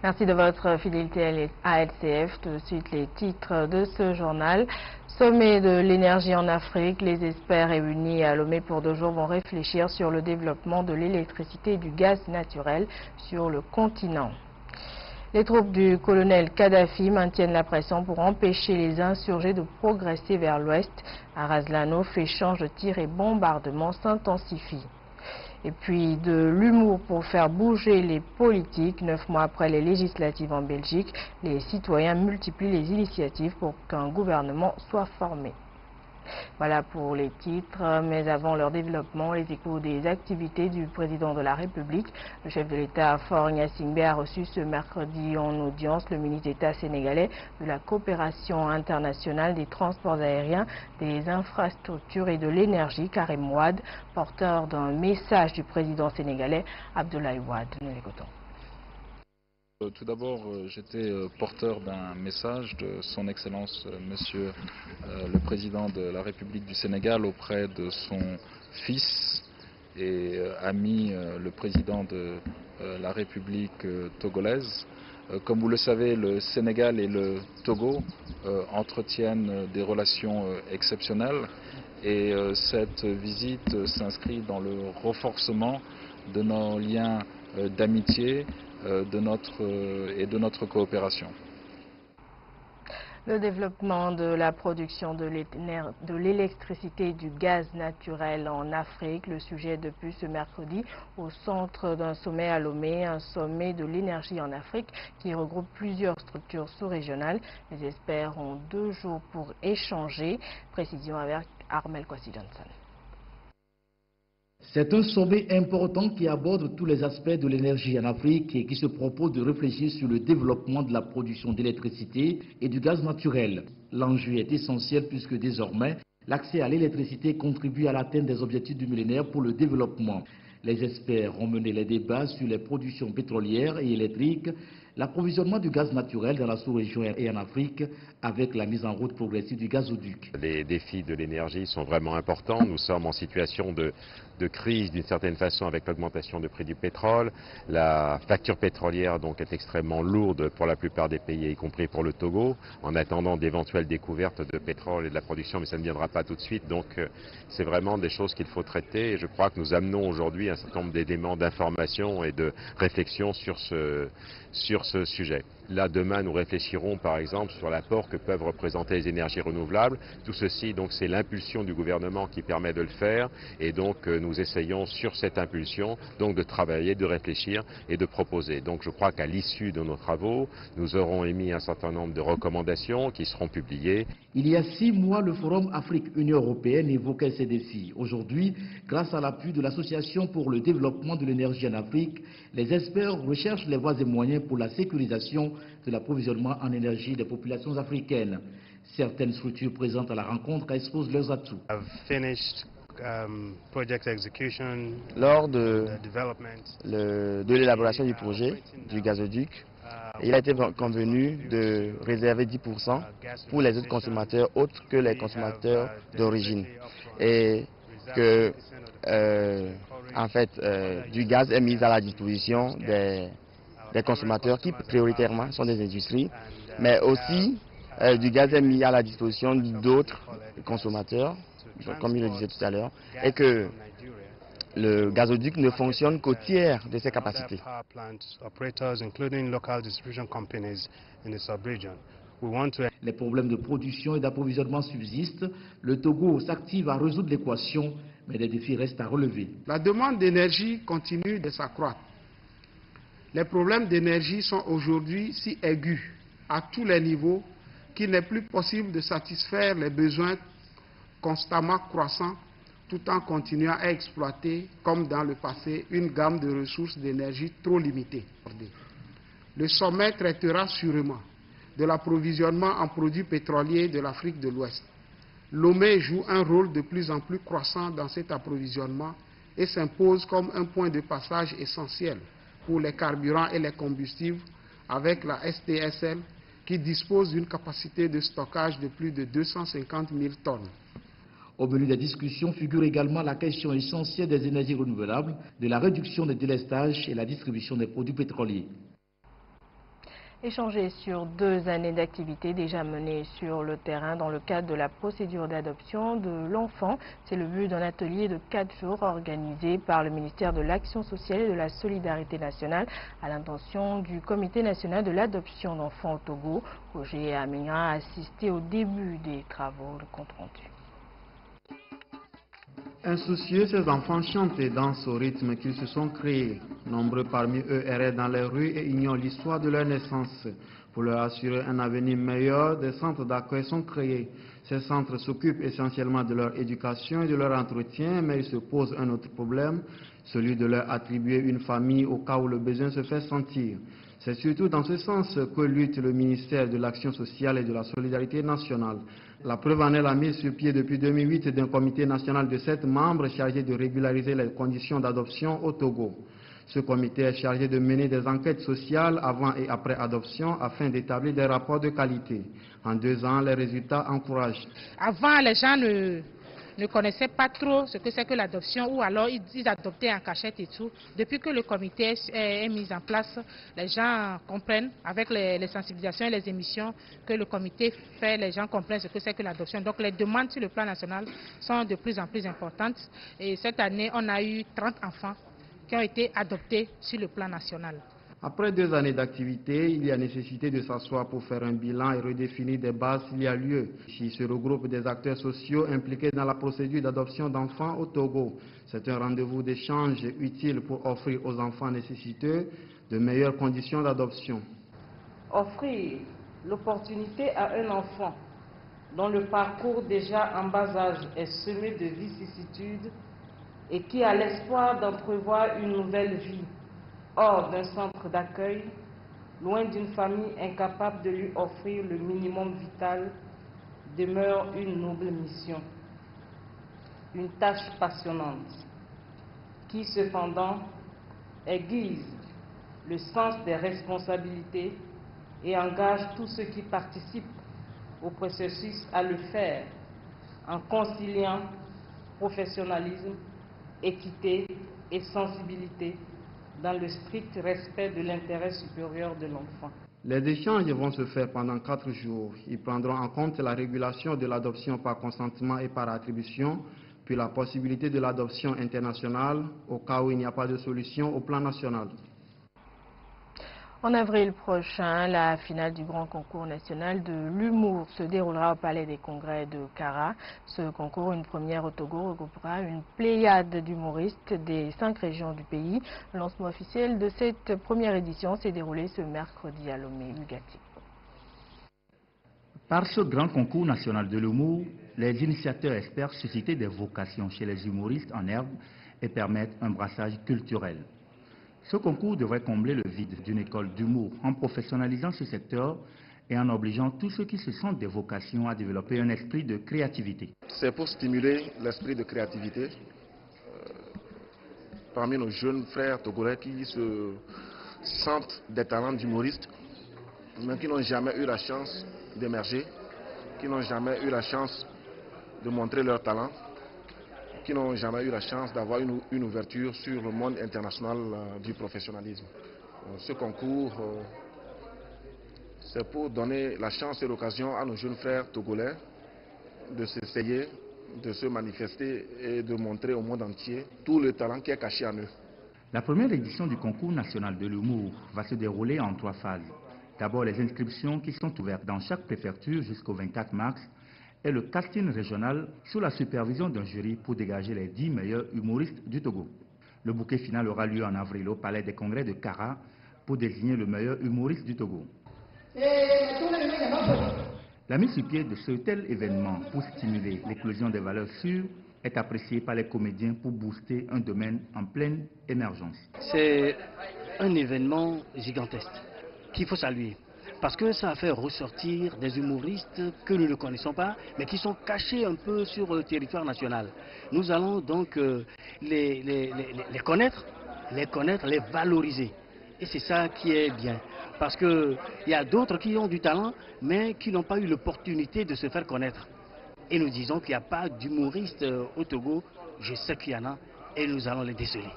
Merci de votre fidélité à LCF. Tout de suite, les titres de ce journal. Sommet de l'énergie en Afrique, les experts réunis à Lomé pour 2 jours vont réfléchir sur le développement de l'électricité et du gaz naturel sur le continent. Les troupes du colonel Kadhafi maintiennent la pression pour empêcher les insurgés de progresser vers l'ouest. À Razlano, échanges de tirs et bombardements s'intensifient. Et puis de l'humour pour faire bouger les politiques. 9 mois après les législatives en Belgique, les citoyens multiplient les initiatives pour qu'un gouvernement soit formé. Voilà pour les titres, mais avant leur développement, les échos des activités du président de la République. Le chef de l'État, Faure Gnassingbé, a reçu ce mercredi en audience le ministre d'État sénégalais de la coopération internationale, des transports aériens, des infrastructures et de l'énergie, Karim Wade, porteur d'un message du président sénégalais, Abdoulaye Wade. Nous l'écoutons. Tout d'abord, j'étais porteur d'un message de son Excellence Monsieur le Président de la République du Sénégal auprès de son fils et ami, le Président de la République togolaise. Comme vous le savez, le Sénégal et le Togo entretiennent des relations exceptionnelles et cette visite s'inscrit dans le renforcement de nos liens d'amitié de notre coopération. Le développement de la production de l'électricité et du gaz naturel en Afrique, le sujet depuis ce mercredi au centre d'un sommet à Lomé, un sommet de l'énergie en Afrique qui regroupe plusieurs structures sous-régionales. Les experts ont 2 jours pour échanger. Précision avec Armel Kwasi-Johnson. C'est un sommet important qui aborde tous les aspects de l'énergie en Afrique et qui se propose de réfléchir sur le développement de la production d'électricité et du gaz naturel. L'enjeu est essentiel puisque désormais, l'accès à l'électricité contribue à l'atteinte des objectifs du millénaire pour le développement. Les experts ont mené les débats sur les productions pétrolières et électriques, l'approvisionnement du gaz naturel dans la sous-région et en Afrique avec la mise en route progressive du gazoduc. Les défis de l'énergie sont vraiment importants. Nous sommes en situation de crise d'une certaine façon avec l'augmentation du prix du pétrole. La facture pétrolière donc est extrêmement lourde pour la plupart des pays, y compris pour le Togo, en attendant d'éventuelles découvertes de pétrole et de la production, mais ça ne viendra pas tout de suite. Donc c'est vraiment des choses qu'il faut traiter et je crois que nous amenons aujourd'hui un certain nombre d'éléments d'information et de réflexion sur ce sujet. Là, demain, nous réfléchirons par exemple sur l'apport que peuvent représenter les énergies renouvelables. Tout ceci, donc, c'est l'impulsion du gouvernement qui permet de le faire. Et donc, nous essayons sur cette impulsion donc, de travailler, de réfléchir et de proposer. Donc, je crois qu'à l'issue de nos travaux, nous aurons émis un certain nombre de recommandations qui seront publiées. Il y a 6 mois, le Forum Afrique-Union européenne évoquait ces défis. Aujourd'hui, grâce à l'appui de l'Association pour le développement de l'énergie en Afrique, les experts recherchent les voies et moyens pour la sécurisation de l'approvisionnement en énergie des populations africaines. Certaines structures présentes à la rencontre exposent leurs atouts. Lors de l'élaboration du projet du gazoduc, il a été convenu de réserver 10% pour les autres consommateurs autres que les consommateurs d'origine et que du gaz est mis à la disposition des consommateurs qui prioritairement sont des industries, mais aussi du gaz est mis à la disposition d'autres consommateurs, comme je le disais tout à l'heure, et que le gazoduc ne fonctionne qu'au tiers de ses capacités. Les problèmes de production et d'approvisionnement subsistent. Le Togo s'active à résoudre l'équation, mais les défis restent à relever. La demande d'énergie continue de s'accroître. Les problèmes d'énergie sont aujourd'hui si aigus à tous les niveaux qu'il n'est plus possible de satisfaire les besoins constamment croissants tout en continuant à exploiter, comme dans le passé, une gamme de ressources d'énergie trop limitée. Le sommet traitera sûrement de l'approvisionnement en produits pétroliers de l'Afrique de l'Ouest. Lomé joue un rôle de plus en plus croissant dans cet approvisionnement et s'impose comme un point de passage essentiel pour les carburants et les combustibles avec la STSL qui dispose d'une capacité de stockage de plus de 250 000 tonnes. Au menu des discussions figure également la question essentielle des énergies renouvelables, de la réduction des délestages et la distribution des produits pétroliers. Échanger sur 2 années d'activité déjà menées sur le terrain dans le cadre de la procédure d'adoption de l'enfant. C'est le but d'un atelier de 4 jours organisé par le ministère de l'Action sociale et de la Solidarité nationale à l'intention du Comité national de l'adoption d'enfants au Togo. Roger Amina a assisté au début des travaux. Le compte rendu. Insoucieux, ces enfants chantent et dansent au rythme qu'ils se sont créés. Nombreux parmi eux erraient dans les rues et ignorent l'histoire de leur naissance. Pour leur assurer un avenir meilleur, des centres d'accueil sont créés. Ces centres s'occupent essentiellement de leur éducation et de leur entretien, mais il se pose un autre problème, celui de leur attribuer une famille au cas où le besoin se fait sentir. C'est surtout dans ce sens que lutte le ministère de l'Action sociale et de la Solidarité nationale. La preuve en est la mise sur pied depuis 2008 d'un comité national de 7 membres chargé de régulariser les conditions d'adoption au Togo. Ce comité est chargé de mener des enquêtes sociales avant et après adoption afin d'établir des rapports de qualité. En 2 ans, les résultats encouragent. Avant, les gens ne connaissaient pas trop ce que c'est que l'adoption, ou alors ils adoptaient en cachette et tout. Depuis que le comité est mis en place, les gens comprennent, avec les sensibilisations et les émissions que le comité fait, les gens comprennent ce que c'est que l'adoption. Donc les demandes sur le plan national sont de plus en plus importantes. Et cette année, on a eu 30 enfants qui ont été adoptés sur le plan national. Après 2 années d'activité, il y a nécessité de s'asseoir pour faire un bilan et redéfinir des bases s'il y a lieu. Ici se regroupent des acteurs sociaux impliqués dans la procédure d'adoption d'enfants au Togo. C'est un rendez-vous d'échange utile pour offrir aux enfants nécessiteux de meilleures conditions d'adoption. Offrir l'opportunité à un enfant dont le parcours déjà en bas âge est semé de vicissitudes et qui a l'espoir d'entrevoir une nouvelle vie hors d'un centre d'accueil, loin d'une famille incapable de lui offrir le minimum vital, demeure une noble mission, une tâche passionnante, qui cependant aiguise le sens des responsabilités et engage tous ceux qui participent au processus à le faire en conciliant professionnalisme, équité et sensibilité dans le strict respect de l'intérêt supérieur de l'enfant. Les échanges vont se faire pendant 4 jours. Ils prendront en compte la régulation de l'adoption par consentement et par attribution, puis la possibilité de l'adoption internationale au cas où il n'y a pas de solution au plan national. En avril prochain, la finale du grand concours national de l'humour se déroulera au Palais des Congrès de Kara. Ce concours, une première au Togo, regroupera une pléiade d'humoristes des 5 régions du pays. Le lancement officiel de cette première édition s'est déroulé ce mercredi à Lomé-Ugati. Par ce grand concours national de l'humour, les initiateurs espèrent susciter des vocations chez les humoristes en herbe et permettre un brassage culturel. Ce concours devrait combler le vide d'une école d'humour en professionnalisant ce secteur et en obligeant tous ceux qui se sentent des vocations à développer un esprit de créativité. C'est pour stimuler l'esprit de créativité parmi nos jeunes frères togolais qui se sentent des talents d'humoristes, mais qui n'ont jamais eu la chance d'émerger, qui n'ont jamais eu la chance de montrer leur talent, qui n'ont jamais eu la chance d'avoir une ouverture sur le monde international du professionnalisme. Ce concours, c'est pour donner la chance et l'occasion à nos jeunes frères togolais de s'essayer, de se manifester et de montrer au monde entier tout le talent qui est caché en eux. La première édition du concours national de l'humour va se dérouler en 3 phases. D'abord, les inscriptions qui sont ouvertes dans chaque préfecture jusqu'au 24 mars et le casting régional sous la supervision d'un jury pour dégager les 10 meilleurs humoristes du Togo. Le bouquet final aura lieu en avril au Palais des Congrès de Kara pour désigner le meilleur humoriste du Togo. La mise sur pied de ce tel événement pour stimuler l'éclosion des valeurs sûres est appréciée par les comédiens pour booster un domaine en pleine émergence. C'est un événement gigantesque qu'il faut saluer. Parce que ça a fait ressortir des humoristes que nous ne connaissons pas, mais qui sont cachés un peu sur le territoire national. Nous allons donc les connaître, les valoriser. Et c'est ça qui est bien. Parce qu'il y a d'autres qui ont du talent, mais qui n'ont pas eu l'opportunité de se faire connaître. Et nous disons qu'il n'y a pas d'humoristes au Togo. Je sais qu'il y en a, et nous allons les déceler.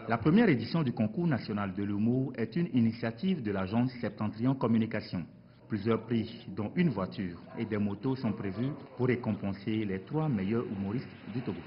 La première édition du concours national de l'humour est une initiative de l'agence Septentrion Communication. Plusieurs prix, dont une voiture et des motos, sont prévus pour récompenser les 3 meilleurs humoristes du Togo.